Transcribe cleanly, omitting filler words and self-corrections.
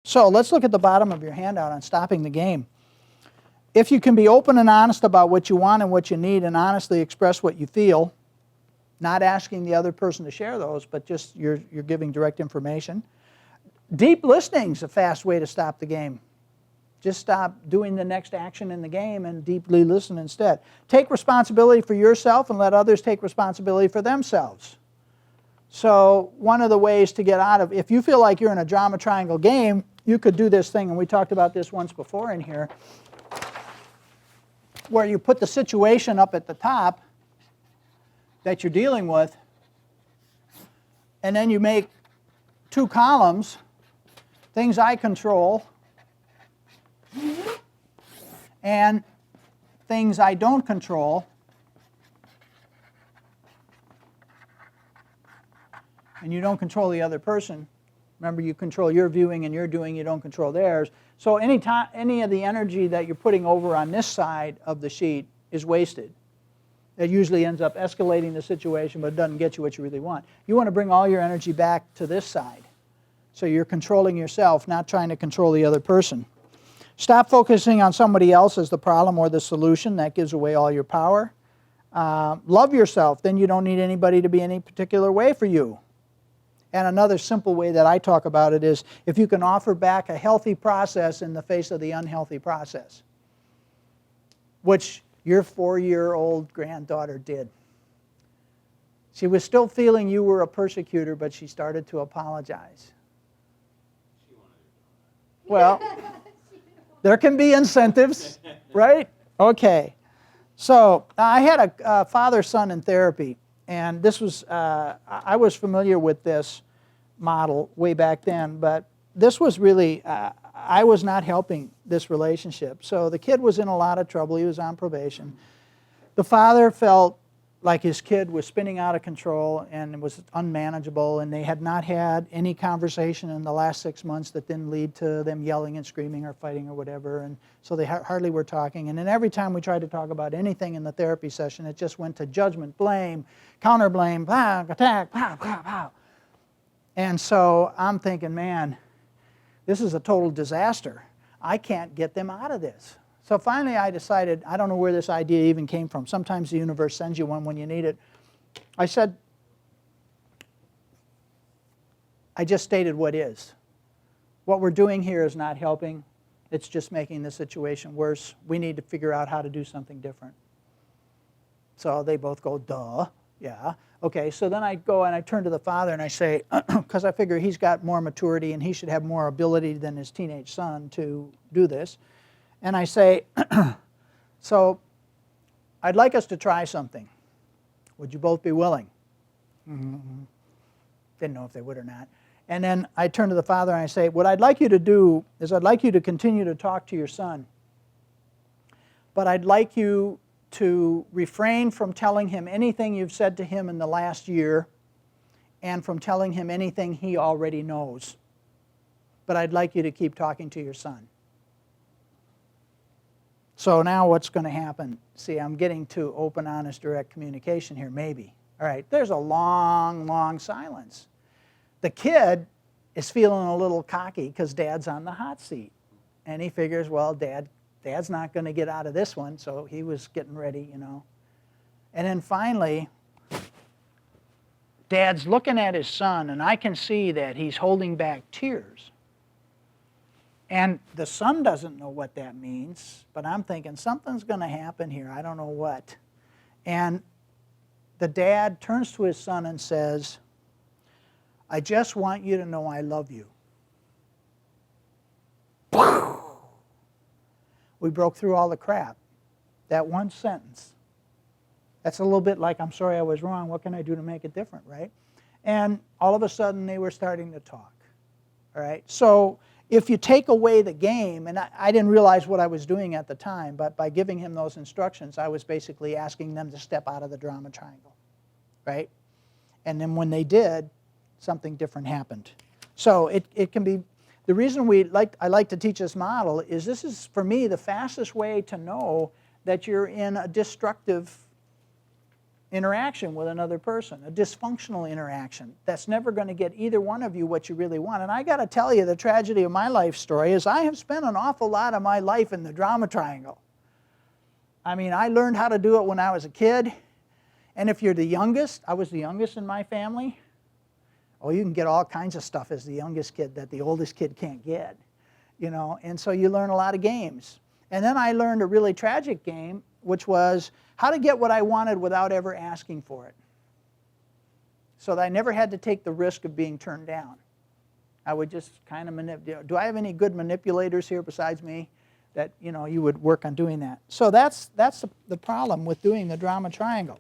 So let's look at the bottom of your handout on stopping the game. If you can be open and honest about what you want and what you need and honestly express what you feel, not asking the other person to share those, but just you're giving direct information. Deep listening is a fast way to stop the game. Just stop doing the next action in the game and deeply listen instead. Take responsibility for yourself and let others take responsibility for themselves. So one of the ways to get out of, if you feel like you're in a drama triangle game, you could do this thing, and we talked about this once before in here, where you put the situation up at the top that you're dealing with, and then you make two columns, things I control and things I don't control. And you don't control the other person. Remember, you control your viewing and your doing, you don't control theirs. So any of the energy that you're putting over on this side of the sheet is wasted. It usually ends up escalating the situation, but it doesn't get you what you really want. You want to bring all your energy back to this side. So you're controlling yourself, not trying to control the other person. Stop focusing on somebody else as the problem or the solution. That gives away all your power. Love yourself. Then you don't need anybody to be any particular way for you. And another simple way that I talk about it is if you can offer back a healthy process in the face of the unhealthy process, which your 4-year-old granddaughter did. She was still feeling you were a persecutor, but she started to apologize. Well, there can be incentives, right? Okay. So I had a father-son in therapy, and this was, I was familiar with this model way back then, but this was really, I was not helping this relationship. So the kid was in a lot of trouble. He was on probation. The father felt like his kid was spinning out of control and was unmanageable, and they had not had any conversation in the last 6 months that didn't lead to them yelling and screaming or fighting or whatever, and so they hardly were talking. And then every time we tried to talk about anything in the therapy session, it just went to judgment, blame, counter blame, blah, attack, blah, blah, blah. And so I'm thinking, man, this is a total disaster. I can't get them out of this. So finally I decided, I don't know where this idea even came from. Sometimes the universe sends you one when you need it. I said, I just stated what is. What we're doing here is not helping. It's just making the situation worse. We need to figure out how to do something different. So they both go, duh, yeah. Okay, so then I go and I turn to the father and I say, because I figure he's got more maturity and he should have more ability than his teenage son to do this. And I say, so I'd like us to try something. Would you both be willing? Mm-hmm. Didn't know if they would or not. And then I turn to the father and I say, what I'd like you to do is I'd like you to continue to talk to your son. But I'd like you to refrain from telling him anything you've said to him in the last year and from telling him anything he already knows. But I'd like you to keep talking to your son. So now what's going to happen? See, I'm getting to open, honest, direct communication here, maybe. All right, there's a long, long silence. The kid is feeling a little cocky because Dad's on the hot seat. And he figures, well, Dad's not going to get out of this one, so he was getting ready, you know. And then finally, Dad's looking at his son, and I can see that he's holding back tears. And the son doesn't know what that means, but I'm thinking something's going to happen here. I don't know what. And the dad turns to his son and says, I just want you to know I love you. We broke through all the crap. That one sentence. That's a little bit like, I'm sorry I was wrong. What can I do to make it different, right? And all of a sudden, they were starting to talk. All right? So if you take away the game, and I didn't realize what I was doing at the time, but by giving him those instructions, I was basically asking them to step out of the drama triangle, right? And then when they did, something different happened. So it can be, the reason I like to teach this model is this is, for me, the fastest way to know that you're in a destructive interaction with another person, a dysfunctional interaction that's never going to get either one of you what you really want. And I got to tell you, the tragedy of my life story is I have spent an awful lot of my life in the drama triangle. I mean, I learned how to do it when I was a kid. And if you're the youngest, I was the youngest in my family, oh, you can get all kinds of stuff as the youngest kid that the oldest kid can't get, you know. And so you learn a lot of games. And then I learned a really tragic game, which was how to get what I wanted without ever asking for it, so that I never had to take the risk of being turned down. I would just kind of manipulate. Do I have any good manipulators here besides me that, you know, you would work on doing that? So that's the problem with doing the drama triangle.